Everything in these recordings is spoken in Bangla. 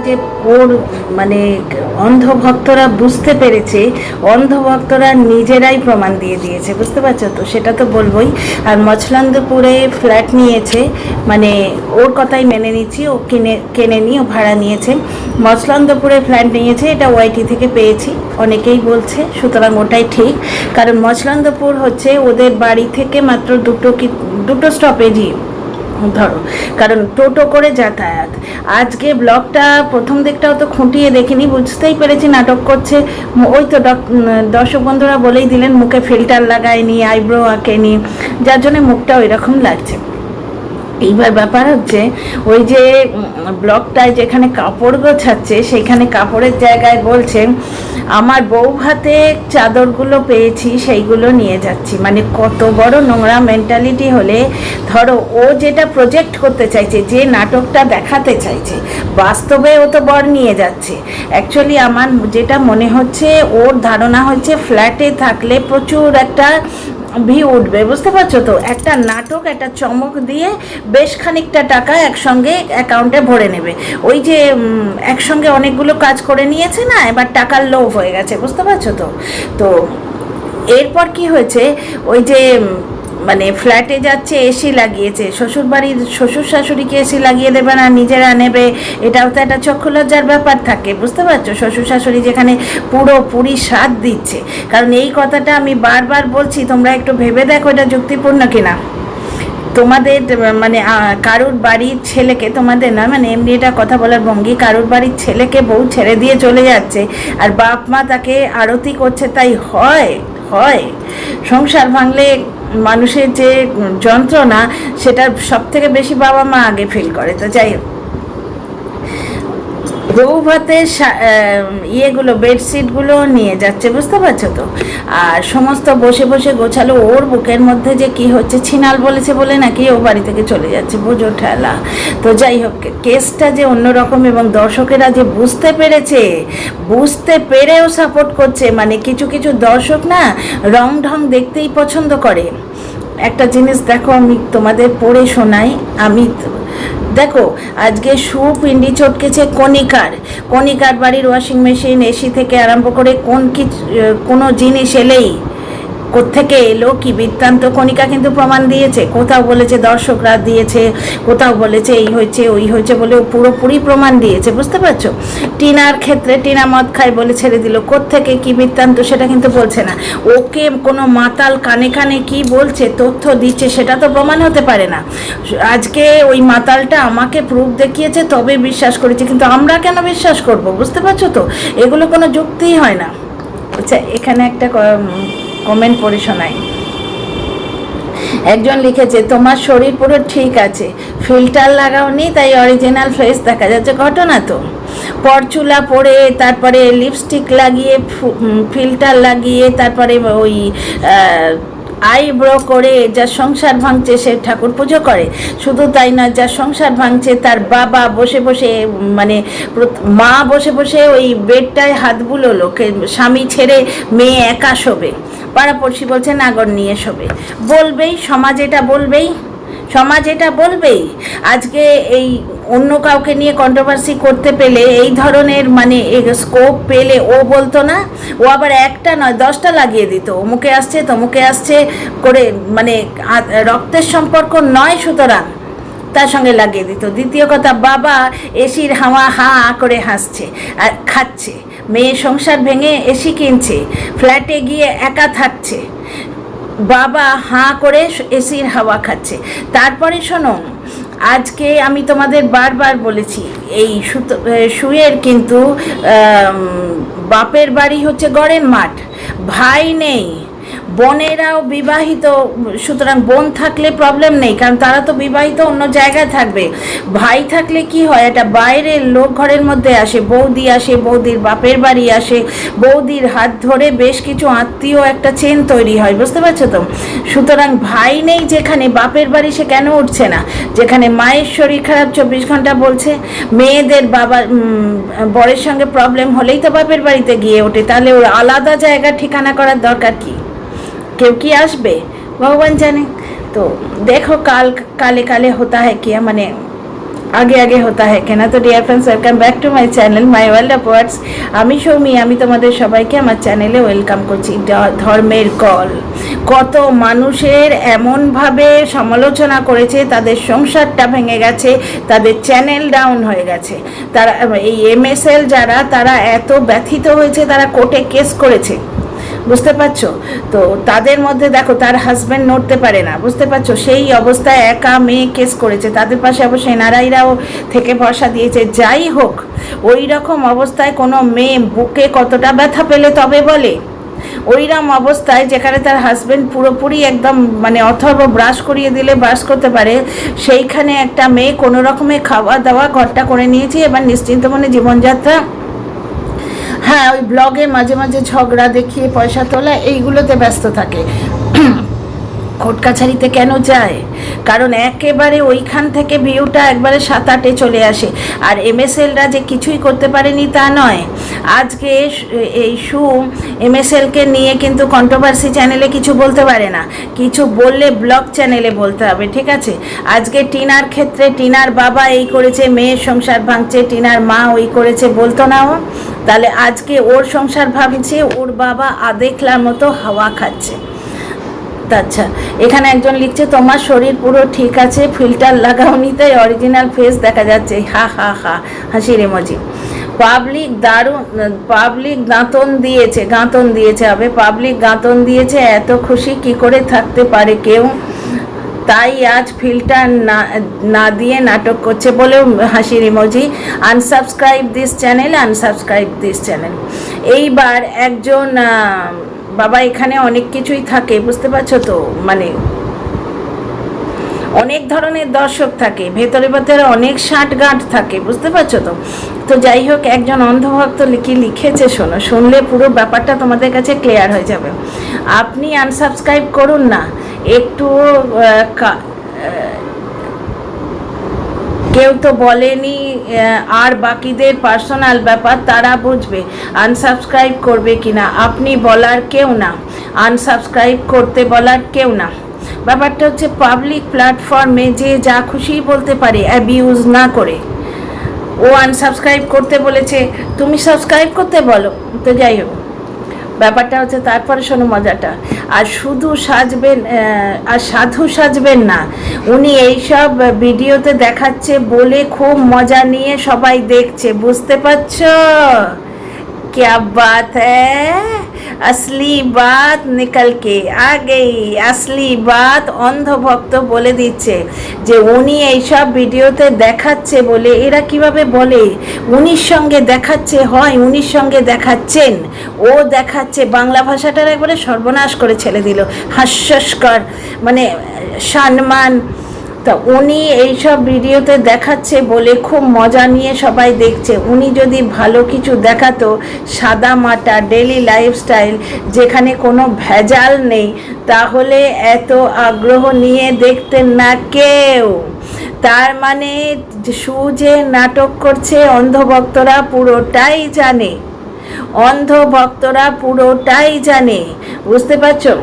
যে ওর মানে অন্ধভক্তরা বুঝতে পেরেছে, অন্ধভক্তরা নিজেরাই প্রমাণ দিয়ে দিয়েছে, বুঝতে পারছো তো, সেটা তো বলবোই। আর মছলন্দপুরে ফ্ল্যাট নিয়েছে, মানে ওর কথাই মেনে নিচ্ছি, ও কেনেনি, ও ভাড়া নিয়েছে। মছলন্দপুরে ফ্ল্যাট নিয়েছে, এটা ওয়াইটি থেকে পেয়েছি, অনেকেই বলছে, সুতরাং ওটাই ঠিক। কারণ মছলন্দপুর হচ্ছে ওদের বাড়ি থেকে মাত্র দুটো স্টপেজই ধরো, কারণ টোটো করে যাতায়াত। আজকে ব্লগটা প্রথম দিকটাও তো খুঁটিয়ে দেখিনি, বুঝতেই পেরেছি নাটক করছে। ওই তো দর্শক বন্ধুরা বলেই দিলেন মুখে ফিল্টার লাগায়নি, আইব্রো আঁকেনি, যার জন্য মুখটা ওই রকম লাগছে। এইবার ব্যাপার হচ্ছে ওই যে ব্লগটায় যেখানে কাপড় গোছাচ্ছে, সেইখানে কাপড়ের জায়গায় বলছে আমার বউ ভাতে চাদরগুলো পেয়েছি সেইগুলো নিয়ে যাচ্ছি। মানে কত বড় নোংরা মেন্টালিটি হলে, ধরো ও যেটা প্রজেক্ট করতে চাইছে, যে নাটকটা দেখাতে চাইছে, বাস্তবে ও তো বর নিয়ে যাচ্ছে। অ্যাকচুয়ালি আমার যেটা মনে হচ্ছে, ওর ধারণা হচ্ছে ফ্ল্যাটে থাকলে প্রচুর একটা ভিউ উঠবে, বুঝতে পারছো তো। একটা নাটক, একটা চমক দিয়ে বেশ খানিকটা টাকা একসঙ্গে অ্যাকাউন্টে ভরে নেবে। ওই যে একসঙ্গে অনেকগুলো কাজ করে নিয়েছে না, এবার টাকার লোভ হয়ে গেছে, বুঝতে পারছো তো। তো এরপর কি হয়েছে, ওই যে মানে ফ্ল্যাটে যাচ্ছে, এসি লাগিয়েছে, শ্বশুর শাশুড়িকে এসি লাগিয়ে দেবে না, নিজেরা নেবে, এটাও তো একটা চক্ষু লজ্জার ব্যাপার থাকে, বুঝতে পারছো। শ্বশুর শাশুড়ি যেখানে পুরোপুরি সাথ দিচ্ছে, কারণ এই কথাটা আমি বারবার বলছি, তোমরা একটু ভেবে দেখো এটা যুক্তিপূর্ণ কিনা। তোমাদের মানে কারুর বাড়ির ছেলেকে, তোমাদের না মানে এমনি এটা কথা বলার ভঙ্গি, কারুর বাড়ির ছেলেকে বউ ছেড়ে দিয়ে চলে যাচ্ছে আর বাপ মা তাকে আরতি করছে, তাই হয়? সংসার ভাঙলে মানুষের যে যন্ত্রণা, সেটা সব থেকে বেশি বাবা মা আগে ফিল করে। তো যাই হোক, বউ ভাতের ইয়েগুলো, বেডশিটগুলো নিয়ে যাচ্ছে, বুঝতে পারছো তো। আর সমস্ত বসে বসে গোছালো, ওর বুকের মধ্যে যে কি হচ্ছে, ছিনাল বলেছে বলে নাকি ও বাড়ি থেকে চলে যাচ্ছে, বোঝো ঠেলা। তো যাই হোক, কেসটা যে অন্যরকম, এবং দর্শকেরা যে বুঝতে পেরেও সাপোর্ট করছে। মানে কিছু কিছু দর্শক না রং ঢং দেখতেই পছন্দ করে। একটা জিনিস দেখো, আমি তোমাদের পড়ে শোনাই। দেখো, আজকে পিন্ডি চটকেছে কণিকার বাড়ির ওয়াশিং মেশিন, এসি থেকে আরম্ভ করে কোনো জিনিস এলেই কোত্থেকে এলো, কি বৃত্তান্ত, কণিকা কিন্তু প্রমাণ দিয়েছে। কোথাও বলেছে দর্শকরা দিয়েছে, কোথাও বলেছে এই হয়েছে ওই হয়েছে বলে পুরোপুরি প্রমাণ দিয়েছে, বুঝতে পারছো। টিনার ক্ষেত্রে টিনা মদ খায় বলে ছেড়ে দিল, কোত্থেকে কি বৃত্তান্ত সেটা কিন্তু বলছে না। ওকে কোনো মাতাল কানে কানে কি বলছে, তথ্য দিচ্ছে, সেটা তো প্রমাণ হতে পারে না। আজকে ওই মাতালটা আমাকে প্রুফ দেখিয়েছে তবে বিশ্বাস করেছে, কিন্তু আমরা কেন বিশ্বাস করব, বুঝতে পারছো তো। এগুলো কোনো যুক্তিই হয় না। আচ্ছা, এখানে একটা কমেন্ট পড়ে শোনাই। একজন লিখেছে তোমার শরীর পুরো ঠিক আছে, ফিল্টার লাগাওনি তাই অরিজিনাল ফেস দেখা যাচ্ছে। ঘটনা তো, পরচুলা পরে, তারপরে লিপস্টিক লাগিয়ে, ফিল্টার লাগিয়ে, তারপরে ওই আইব্রো করে যার সংসার ভাঙছে সে ঠাকুর পুজো করে। শুধু তাই না, যার সংসার ভাঙছে তার বাবা বসে বসে, মানে মা বসে বসে ওই বেডটায় হাত বুলোলো, স্বামী ছেড়ে মেয়ে একা শোবে, পাড়াপড়শি বলছে নাগর নিয়ে শোবে, বলবেই সমাজ এটা বলবেই। আজকে এই অন্য কাউকে নিয়ে কন্ট্রোভার্সি করতে পেলে, এই ধরনের মানে স্কোপ পেলে ও বলতো না, ও আবার একটা নয় 10টা লাগিয়ে দিত, অমুকে আসছে তমুকে আসছে করে, মানে রক্তের সম্পর্ক নয়, সুতরাং তার সঙ্গে লাগিয়ে দিত। দ্বিতীয় কথা, বাবা এসির হাওয়া হা করে হাসছে আর খাচ্ছে, মেয়ে সংসার ভেঙে এসি কিনছে, ফ্ল্যাটে গিয়ে একা থাকছে, বাবা হাঁ করে এসির হাওয়া খাচ্ছে। তারপরে শোনো, আজকে আমি তোমাদের বারবার বলেছি, এই শুয়ের কিন্তু বাপের বাড়ি হচ্ছে গড়ের মাঠ, ভাই নেই, বোনেরাও বিবাহিত, সুতরাং বোন থাকলে প্রবলেম নেই, কারণ তারা তো বিবাহিত, অন্য জায়গায় থাকবে। ভাই থাকলে কি হয়, একটা বাইরের লোক ঘরের মধ্যে আসে, বৌদি আসে, বৌদির বাপের বাড়ি আসে, বৌদির হাত ধরে বেশ কিছু আত্মীয় একটা চেন তৈরি হয়, বুঝতে পারছো তো। সুতরাং ভাই নেই যেখানে, বাপের বাড়ি সে কেন উঠছে না? যেখানে মায়ের শরীর খারাপ 24 ঘন্টা বলছে, মেয়েদের বরের সঙ্গে প্রবলেম হলেই তো বাপের বাড়িতে গিয়ে ওঠে, তাহলে ওর আলাদা জায়গা ঠিকানা করার দরকার কি? কেউ কি আসবে ভগবান জানে। তো দেখো, কালে কালে হতা হয় কিয়া, মানে আগে আগে হতা হ্যাঁ কেনা। তো dear friends, welcome back to my channel my world of words. আমি সৌমি, আমি তোমাদের সবাইকে আমার চ্যানেলে ওয়েলকাম করছি। ধর্মের কল, কত মানুষের এমনভাবে সমালোচনা করেছে, তাদের সংসারটা ভেঙে গেছে, তাদের চ্যানেল ডাউন হয়ে গেছে। তারা এই MSL যারা, তারা এত ব্যথিত হয়েছে, তারা কোর্টে কেস করেছে, বুঝতে পারছো তো। তাদের মধ্যে দেখো, তার হাজব্যান্ড নড়তে পারে না, বুঝতে পারছো, সেই অবস্থায় একা মেয়ে কেস করেছে। তাদের পাশে অবশ্যই এনআরআইরাও থেকে ভরসা দিয়েছে। যাই হোক, ওই রকম অবস্থায় কোনো মেয়ে বুকে কতটা ব্যথা পেলে তবে বলে, ওইরকম অবস্থায় যেখানে তার হাজব্যান্ড পুরোপুরি একদম মানে অথর্ব ব্রাশ করিয়ে দিলে ব্রাশ করতে পারে, সেইখানে একটা মেয়ে কোনো রকমে খাওয়া দাওয়া ঘরটা করে নিয়েছে, এবার নিশ্চিন্ত মনে জীবনযাত্রা। হ্যাঁ, ওই ব্লগে মাঝে মাঝে ঝগড়া দেখিয়ে পয়সা তোলা, এইগুলোতে ব্যস্ত থাকে। কোর্ট কাছারিতে কেন যায়? কারণ একেবারে ওইখান থেকে ভিউটা একবারে 7-8-এ চলে আসে। আর MSLরা যে কিছুই করতে পারেনি তা নয়। আজকে এই MSLকে নিয়ে কিন্তু কন্ট্রোভার্সি চ্যানেলে কিছু বলতে পারে না, কিছু বললে ব্লগ চ্যানেলে বলতে হবে, ঠিক আছে? আজকে টিনার ক্ষেত্রে টিনার বাবা এই করেছে, মেয়ের সংসার ভাঙছে, টিনার মা ওই করেছে, বলতো না ও? তাহলে আজকে ওর সংসার ভাঙছে, ওর বাবা আদেখলার মতো হাওয়া খাচ্ছে। আচ্ছা, এখানে একজন লিখছে তোমার শরীর পুরো ঠিক আছে, ফিল্টার লাগাওনি তাই অরিজিনাল ফেস দেখা যাচ্ছে, হা হা হা, হাসির ইমোজি। পাবলিক গাঁতন দিয়েছে হবে, পাবলিক গাঁতন দিয়েছে, এত খুশি কি করে থাকতে পারে কেউ, তাই আজ ফিল্টার না দিয়ে নাটক করছে বলেও হাসির ইমোজি। Unsubscribe this channel. এইবার একজন বাবা, এখানে অনেক কিছুই থাকে, বুঝতে পারছো তো, মানে অনেক ধরনের দর্শক থাকে, ভেতরে ভেতরে অনেক গাঁট থাকে, বুঝতে পারছো তো। তো যাই হোক, একজন অন্ধভক্ত লিখেছে, শুনলে পুরো ব্যাপারটা তোমাদের কাছে ক্লিয়ার হয়ে যাবে। আপনি আনসাবস্ক্রাইব করুন না, একটু কেউ তো বলেনি, আর বাকিদের পার্সোনাল ব্যাপার, তারা বুঝবে আনসাবস্ক্রাইব করবে কিনা। আপনি বলার কেউ না, আনসাবস্ক্রাইব করতে বলার কেউ না। ব্যাপারটা হচ্ছে পাবলিক প্ল্যাটফর্মে যে যা খুশি বলতে পারে, অ্যাবিউজ না করে। ও আনসাবস্ক্রাইব করতে বলেছে, তুমি সাবস্ক্রাইব করতে বলো। তো যাই হোক, ব্যাপারটা হচ্ছে, তারপরে শোনো মজাটা। আর শুধু সাধু সাজবেন না, উনি এইসব ভিডিওতে দেখাচ্ছে বলে খুব মজা নিয়ে সবাই দেখছে, বুঝতে পারছো? क्या बात है, असली बात निकल के आ गई। असली बात অন্ধভক্ত বলে দিচ্ছে যে উনি এইসব ভিডিওতে দেখাচ্ছে বলে। এরা কিভাবে বলে উনির সঙ্গে দেখাচ্ছে, হয় উনির সঙ্গে দেখাচ্ছেন, ও দেখাচ্ছে। বাংলা ভাষাটার একবারে সর্বনাশ করে ছেড়ে দিল, হাস্যস্কর, মানে সম্মান। তা উনি এইসব ভিডিওতে দেখাচ্ছে বলে খুব মজা নিয়ে সবাই দেখছে। উনি যদি ভালো কিছু দেখাতো, সাদা মাটা ডেলি লাইফস্টাইল, যেখানে কোনো ভেজাল নেই, তাহলে এত আগ্রহ নিয়ে দেখতেন না কেউ। তার মানে যে নাটক করছে, অন্ধভক্তরা পুরোটাই জানে, বুঝতে পারছো?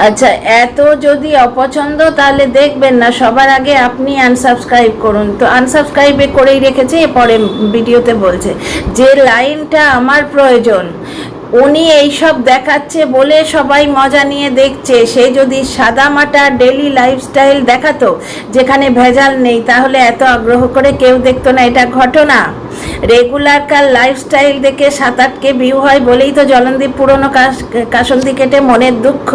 আচ্ছা, এত যদি অপছন্দ, তাহলে দেখবেন না, সবার আগে আপনি আনসাবস্ক্রাইব করুন। তো আনসাবস্ক্রাইবে করেই রেখেছে, পরে ভিডিওতে বলছে যে লাইনটা আমার প্রয়োজন। উনি এইসব দেখাচ্ছে বলে সবাই মজা নিয়ে দেখছে। সে যদি সাদামাটা ডেলি লাইফস্টাইল দেখাতো, যেখানে ভেজাল নেই, তাহলে এত আগ্রহ করে কেউ দেখতো না। এটা ঘটনা। রেগুলার কার লাইফস্টাইল দেখে 7-8K ভিউ হয় বলেই তো জলনদীপ পুরনো কাসন্দি কেটে মনের দুঃখ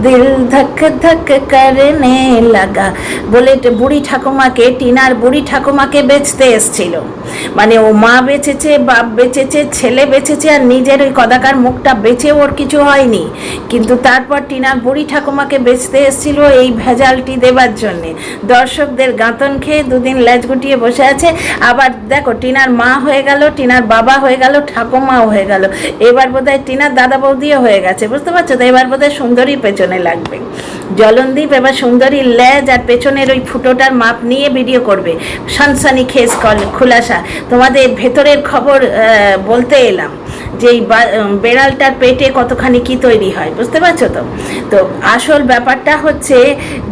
দিল ধক ধক করনে লাগা বলে বুড়ি ঠাকুমাকে, টিনার বুড়ি ঠাকুমাকে বেচতে এসছিল। মানে ও মা বেচেছে, বাপ বেচেছে, ছেলে বেচেছে, আর নিজের ওই কদাকার মুখটা বেচে ওর কিছু হয়নি, কিন্তু তারপর টিনার বুড়ি ঠাকুমাকে বেচতে এসছিল এই ভেজালটি দেবার জন্যে। দর্শকদের গাঁতন খেয়ে দুদিন লেজ গুটিয়ে বসে আছে। আবার দেখো, টিনার মা হয়ে গেল, টিনার বাবা হয়ে গেল, ঠাকুমাও হয়ে গেল, এবার বোধহয় টিনার দাদা বৌদিও হয়ে গেছে, বুঝতে পারছো তো? এবার বোধহয় সুন্দরীর পেছনে লাগবে জলনদীপ। এবার সুন্দরীর লেজ আর পেছনের ওই ফুটোটার মাপ নিয়ে ভিডিও করবে। সানসানি খেস খুলাসা, তোমাদের ভেতরের খবর বলতে এলাম। যে এই বেড়ালটার পেটে কতখানি কি তৈরি হয়, বুঝতে পারছো তো? তো আসল ব্যাপারটা হচ্ছে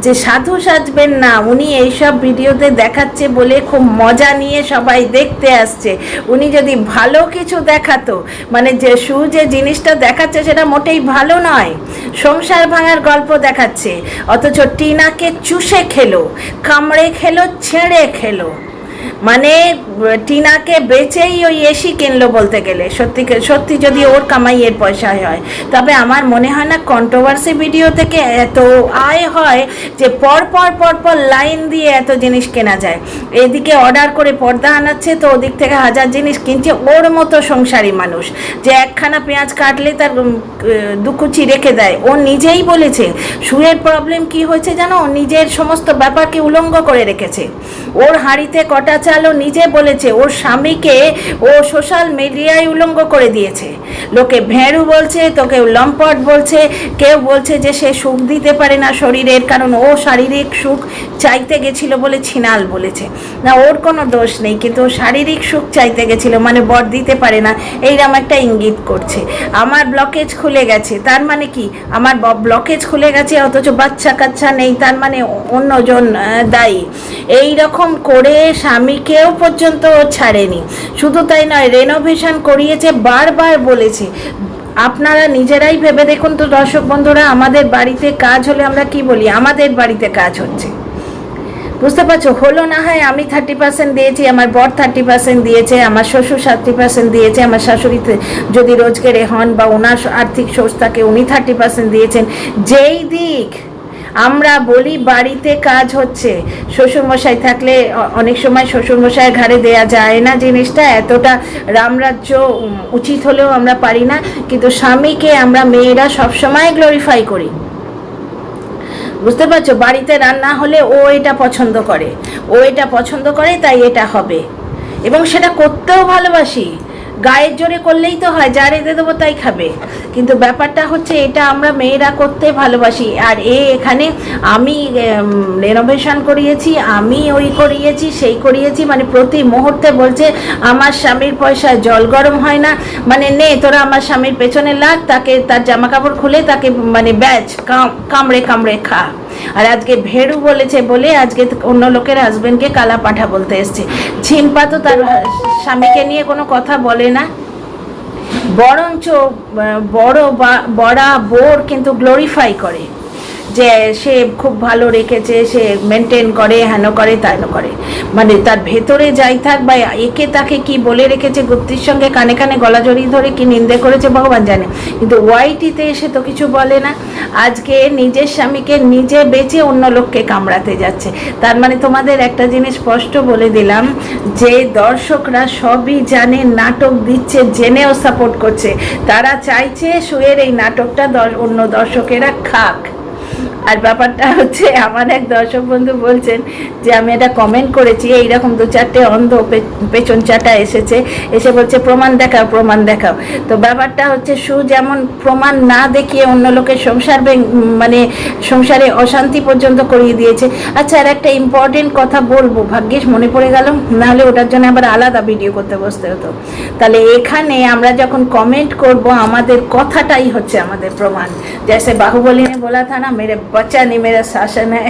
যে সাধু সাজবেন না, উনি এইসব ভিডিওতে দেখাচ্ছে বলে খুব মজা নিয়ে সবাই দেখতে আসছে। উনি যদি ভালো কিছু দেখাতো, মানে যে যে জিনিসটা দেখাচ্ছে সেটা মোটেই ভালো নয়, সংসার ভাঙার গল্প দেখাচ্ছে, অথচ টিনাকে চুষে খেলো, কামড়ে খেলো, ছেড়ে খেলো, মানে টিনাকে বেচেই ওই এসি কিনলো বলতে গেলে। সত্যি যদি ওর কামাইয়ের পয়সা হয়, তবে আমার মনে হয় না কন্ট্রোভার্সি ভিডিও থেকে এত আয় হয় যে পর লাইন দিয়ে এত জিনিস কেনা যায়। এদিকে অর্ডার করে পর্দা আনাচ্ছে, তো ওদিক থেকে হাজার জিনিস কিনছে। ওর মতো সংসারী মানুষ যে একখানা পেঁয়াজ কাটলে তার দুকুচি রেখে দেয়। ও নিজেই বলেছে সুয়ের প্রবলেম কি হয়েছে জানো, নিজের সমস্ত ব্যাপারকে উলঙ্গ করে রেখেছে। ওর হাঁড়িতে কটা চালও নিজে বলেছে, ওর স্বামীকে ও সোশ্যাল মিডিয়ায় উলঙ্গ করে দিয়েছে। লোকে ভেড়ু বলছে, তো কেউ লম্পট বলছে, কেউ বলছে যে সে সুখ দিতে পারে না শরীরের, কারণ ও শারীরিক সুখ চাইতে গেছিল বলে ছিনাল বলেছে। না, ওর কোনো দোষ নেই, কিন্তু ও শারীরিক সুখ চাইতে গেছিল, মানে বর দিতে পারে না, এইরকম একটা ইঙ্গিত করছে। আমার ব্লকেজ খুলে গেছে, তার মানে কি আমার ব্লকেজ খুলে গেছে অথচ বাচ্চা কাচ্চা নেই, তার মানে অন্যজন দায়ী। এই রকম করে স্বামীকেও পর্যন্ত ছাড়েনি। শুধু তাই নয়, রেনোভেশন করিয়েছে, বারবার বলেছে। আপনারা নিজেরাই ভেবে দেখুন তো দর্শক বন্ধুরা, আমাদের বাড়িতে কাজ হলে আমরা কি বলি, আমাদের বাড়িতে কাজ হচ্ছে, বুঝতে পারছো? হলো না হয় আমি 30% দিয়েছি, আমার বর 30% দিয়েছে, আমার শ্বশুর 70% দিয়েছে, আমার শাশুড়িতে যদি রোজগারে হন বা ওনার আর্থিক সোর্স থাকে উনি 30% দিয়েছেন। যেই দিক আমরা বলি বাড়িতে কাজ হচ্ছে, শ্বশুরমশাই থাকলে অনেক সময় শ্বশুরমশাইয়ের ঘাড়ে দেয়া যায় না জিনিসটা, এতটা রামরাজ্য উচিত হলেও আমরা পারি না, কিন্তু স্বামীকে আমরা মেয়েরা সবসময় গ্লোরিফাই করি, বুঝতে পারছো? বাড়িতে রান্না হলে ও এটা পছন্দ করে, তাই এটা হবে, এবং সেটা করতেও ভালোবাসি। গায়ের জোরে করলেই তো হয়, যা রেঁধে দেবো তাই খাবে, কিন্তু ব্যাপারটা হচ্ছে এটা আমরা মেয়েরা করতে ভালোবাসি। আর এখানে আমি রেনোভেশন করিয়েছি, আমি ওই করিয়েছি, সেই করিয়েছি, মানে প্রতি মুহূর্তে বলছে আমার স্বামীর পয়সায় জল গরম হয় না, মানে নে তোরা আমার স্বামীর পেছনে লাগ, তাকে তার জামা কাপড় খুলে তাকে মানে ব্যাচ কামড়ে খা। আর আজকে ভেড়ু বলেছে বলে আজকে অন্য লোকের হাজবেন্ডকে কালা পাঠা বলতে এসছে। ঝিম্পা তো তার স্বামীকে নিয়ে কোনো কথা বলে না, বরঞ্চ বড়া বোর কিন্তু গ্লোরিফাই করে যে সে খুব ভালো রেখেছে, সে মেনটেন করে, হেন করে তেন করে, মানে তার ভেতরে যাই থাক বা একে তাকে কি বলে রেখেছে, গুপ্তির সঙ্গে কানে কানে গলা জড়িয়ে ধরে কি নিন্দে করেছে ভগবান জানে, কিন্তু ওয়াইটিতে এসে তো কিছু বলে না। আজকে নিজের স্বামীকে নিজে বেঁচে অন্য লোককে কামড়াতে যাচ্ছে। তার মানে তোমাদের একটা জিনিস স্পষ্ট বলে দিলাম, যে দর্শকরা সবই জানে, নাটক দিচ্ছে জেনেও সাপোর্ট করছে, তারা চাইছে সুয়ের এই নাটকটা অন্য দর্শকেরা খাক। আর ব্যাপারটা হচ্ছে, আমার এক দর্শক বন্ধু বলছেন যে আমি এটা কমেন্ট করেছি, এইরকম 2-4টে অন্ধ পেছন চাটা এসে বলছে প্রমাণ দেখাও। তো ব্যাপারটা হচ্ছে যেমন প্রমাণ না দেখিয়ে অন্য লোকের মানে সংসারে অশান্তি পর্যন্ত করিয়ে দিয়েছে। আচ্ছা, আর একটা ইম্পর্টেন্ট কথা বলবো, ভাগ্যিস মনে পড়ে গেল, নাহলে ওটার জন্য আবার আলাদা ভিডিও করতে বসতে হতো। তাহলে এখানে আমরা যখন কমেন্ট করব, আমাদের কথাটাই হচ্ছে আমাদের প্রমাণ। जैसे बाहुबली ने बोला था ना, मेरे बच्चा नहीं मेरा शासन है।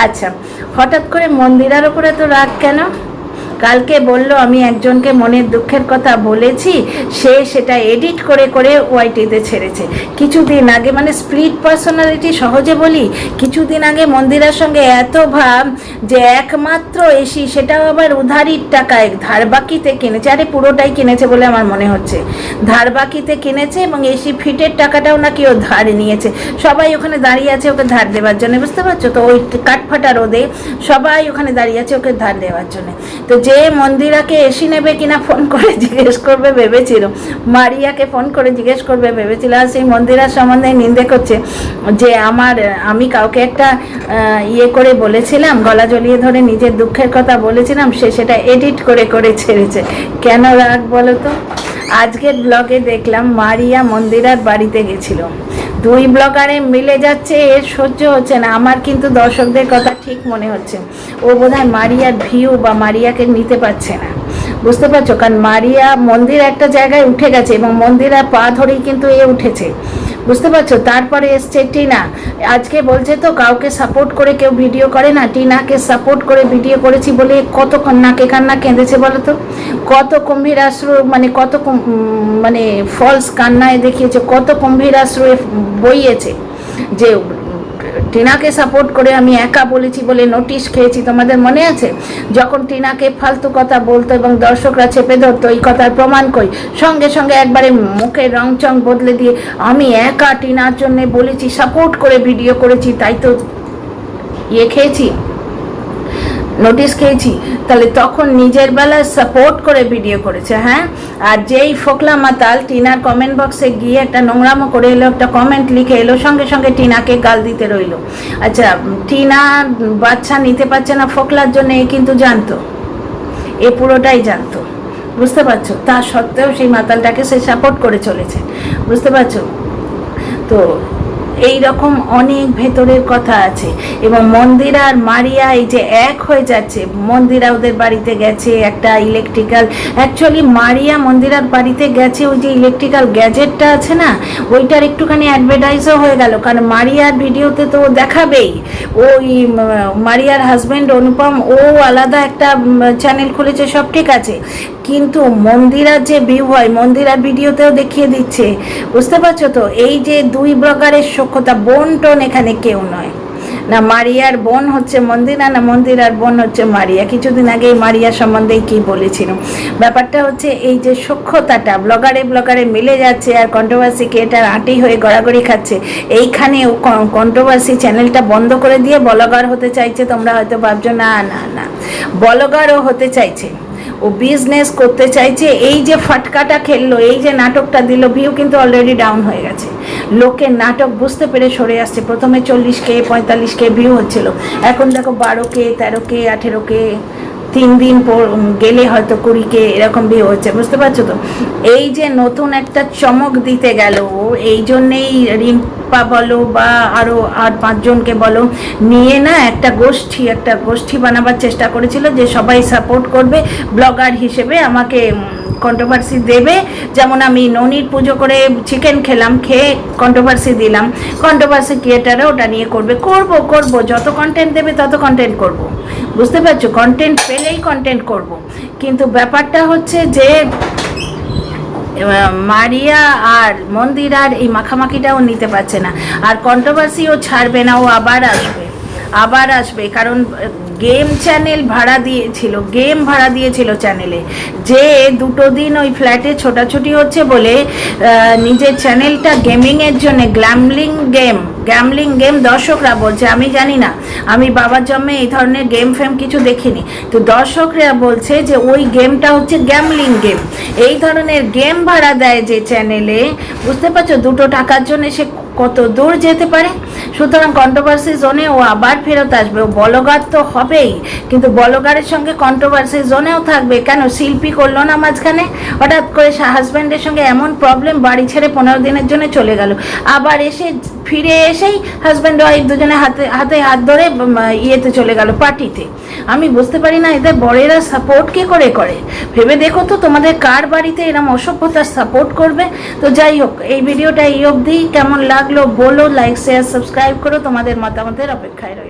আচ্ছা, হঠাৎ করে মন্দিরার উপরে তো রাগ কেন? কালকে বলল আমি একজনকে মনের দুঃখের কথা বলেছি, সে সেটা এডিট করে ওয়াইটিতে ছেড়েছে। কিছুদিন আগে, মানে স্প্লিট পার্সোনালিটি সহজে বলি, কিছুদিন আগে মন্দিরার সঙ্গে এত ভাব যে একমাত্র এসি, সেটাও আবার উধারির টাকায় ধারবাকিতে কিনেছে। আরে পুরোটাই কিনেছে বলে আমার মনে হচ্ছে, ধারবাকিতে কিনেছে, এবং এসি ফিটের টাকাটাও নাকি ও ধার নিয়েছে। সবাই ওখানে দাঁড়িয়ে আছে ওকে ধার দেওয়ার জন্য, বুঝতে পারছো তো? ওই কাঠফাটা রোদে সবাই ওখানে দাঁড়িয়ে আছে ওকে ধার দেওয়ার জন্য। তো যে মন্দিরাকে এসি নেবে কিনা ফোন করে জিজ্ঞেস করবে ভেবেছিল, মারিয়াকে ফোন করে জিজ্ঞেস করবে ভেবেছিল, আর সেই মন্দিরার সম্বন্ধে নিন্দে করছে যে আমি কাউকে একটা করে বলেছিলাম, গলা জড়িয়ে ধরে নিজের দুঃখের কথা বলেছিলাম, সে সেটা এডিট করে ছেড়েছে। কেন রাগ বলো তো? আজকের ব্লগে দেখলাম মারিয়া মন্দিরার বাড়িতে গেছিল, দুই ব্লগারে মিলে যাচ্ছে, এর সহ্য হচ্ছে না। আমার কিন্তু দর্শকদের কথা ঠিক মনে হচ্ছে, ও বোধহয় মারিয়ার ভিউ বা মারিয়াকে নিতে পারছে না, বুঝতে পারছো? কারণ মারিয়া মন্দির একটা জায়গায় উঠে গেছে এবং মন্দিরা পা ধরেই কিন্তু এ উঠেছে, বুঝতে পারছো? তারপরে এসছে টিনা, আজকে বলছে তো কাউকে সাপোর্ট করে কেউ ভিডিও করে না, টিনাকে সাপোর্ট করে ভিডিও করেছি বলে কত নাকে কান্না কেঁদেছে বলো তো, কত গম্ভীরাশ্রু মানে কত মানে ফলস কান্নায় দেখিয়েছে, কত গম্ভীরাশ্রু বইয়েছে যে টিনাকে সাপোর্ট করে আমি একা বলেছি বলে নোটিশ খেয়েছি। তোমাদের মনে আছে যখন টিনাকে ফালতু কথা বলতো এবং দর্শকরা চেপে ধরতো, এই কথার প্রমাণ কই, সঙ্গে সঙ্গে একবারে মুখের রং চং বদলে দিয়ে আমি একা টিনার জন্য বলেছি, সাপোর্ট করে ভিডিও করেছি, তাই তো ইয়ে খেয়েছি, নোটিশ খেয়েছি। তাহলে তখন নিজের বেলায় সাপোর্ট করে ভিডিও করেছে। হ্যাঁ, আর যেই ফোকলা মাতাল টিনার কমেন্ট বক্সে গিয়ে একটা নোংরামো করে এলো, একটা কমেন্ট লিখে এলো, সঙ্গে সঙ্গে টিনাকে গাল দিতে রইল। আচ্ছা, টিনা বাচ্চা নিতে পারছে না ফোকলার জন্য, এ কিন্তু জানতো, এ পুরোটাই জানতো, বুঝতে পারছো? তা সত্ত্বেও সেই মাতালটাকে সে সাপোর্ট করে চলেছে, বুঝতে পারছো তো? এই রকম অনেক ভেতরের কথা আছে। এবং মন্দিরা আর মারিয়া এই যে এক হয়ে যাচ্ছে, মন্দিরা ওদের বাড়িতে গেছে একটা ইলেকট্রিক্যাল, অ্যাকচুয়ালি মারিয়া মন্দিরার বাড়িতে গেছে ওই যে ইলেকট্রিক্যাল গ্যাজেটটা আছে না, ওইটার একটুখানি অ্যাডভার্টাইজও হয়ে গেল, কারণ মারিয়ার ভিডিওতে তো দেখাবেই। ওই মারিয়ার হাজব্যান্ড অনুপম, ও আলাদা একটা চ্যানেল খুলেছে, সব ঠিক আছে, কিন্তু মন্দিরার যে ভিউ হয় মন্দিরার ভিডিওতেও দেখিয়ে দিচ্ছে, বুঝতে পারছো তো? এই যে দুই ব্লগারের সখ্যতা, বোন টোন এখানে কেউ নয়, না মারিয়ার বোন হচ্ছে মন্দিরা, না মন্দিরার বোন হচ্ছে মারিয়া। কিছুদিন আগে মারিয়া সম্বন্ধেই কি বলেছিল, ব্যাপারটা হচ্ছে এই যে সখ্যতাটা ব্লগারে মিলে যাচ্ছে আর কন্ট্রোভার্সি ক্রিয়েটার আঁটি হয়ে গড়াগড়ি খাচ্ছে, এইখানে ও কন্ট্রোভার্সি চ্যানেলটা বন্ধ করে দিয়ে ব্লগার হতে চাইছে। তোমরা হয়তো ভাবছো না না না, ব্লগারও হতে চাইছে, ও বিজনেস করতে চাইছে। এই যে ফাটকাটা খেললো, এই যে নাটকটা দিল, ভিউ কিন্তু অলরেডি ডাউন হয়ে গেছে, লোকের নাটক বুঝতে পেরে সরে আসছে। প্রথমে 40K 45K ভিউ হচ্ছিল, এখন দেখো 12K 13K 18K, 3 দিন গেলে হয়তো 20K এরকম ভিউ হচ্ছে, বুঝতে পারছো তো? এই যে নতুন একটা চমক দিতে গেল, এই জন্যেই রিম্পা বলো বা আরও আর 5 জনকে বলো নিয়ে না একটা গোষ্ঠী বানাবার চেষ্টা করেছিল, যে সবাই সাপোর্ট করবে ব্লগার হিসেবে, আমাকে কন্ট্রোভার্সি দেবে। যেমন আমি ননির পুজো করে চিকেন খেলাম, খেয়ে কন্ট্রোভার্সি দিলাম, কন্ট্রোভার্সি ক্রিয়েটাররা ওটা নিয়ে করব, যত কন্টেন্ট দেবে তত কন্টেন্ট করব, বুঝতে পারছো? কন্টেন্ট পেলেই কন্টেন্ট করব। কিন্তু ব্যাপারটা হচ্ছে যে মারিয়া আর মন্দিরার এই মাখামাখিটাও নিতে পারছে না, আর কন্ট্রোভার্সিও ছাড়বে না, ও আবার আসবে, কারণ গেম ভাড়া দিয়েছিল চ্যানেলে, যে 2 দিন ওই ফ্ল্যাটে ছোটাছুটি হচ্ছে বলে নিজের চ্যানেলটা গেমিংয়ের জন্য গ্যামলিং গেম দর্শকরা বলছে, আমি জানি না, আমি বাবার জন্মে এই ধরনের গেম ফেম কিছু দেখিনি, তো দর্শকরা বলছে যে ওই গেমটা হচ্ছে গ্যামলিং গেম, এই ধরনের গেম ভাড়া দেয় যে চ্যানেলে, বুঝতে পারছো? 2 টাকার জন্য সে কত দূর যেতে পারে। সুতরাং কন্ট্রোভার্সি জোনে ও আবার ফেরত আসবে, ও ব্লগার তো হবেই, কিন্তু ব্লগারের সঙ্গে কন্ট্রোভার্সি জোনেও থাকবে। কেন শিল্পী করলো না মাঝখানে, হঠাৎ করে হাজব্যান্ডের সঙ্গে এমন প্রবলেম, বাড়ি ছেড়ে 15 দিনের জন্য চলে গেল, আবার ফিরে এসেই হাজব্যান্ড ওয়াইফ দুজনে হাতে হাত ধরে ইয়েতে চলে গেল, পার্টিতে। আমি বুঝতে পারি না এদের বড়েরা সাপোর্ট কি করে ভেবে দেখো তো, তোমাদের কার বাড়িতে এরকম অসভ্যতার সাপোর্ট করবে? তো যাই হোক, এই ভিডিওটা এই অবধি, কেমন লাগলো বলো, লাইক শেয়ার সাবস্ক্রাইব করো, তোমাদের মতামতের অপেক্ষায় রইল।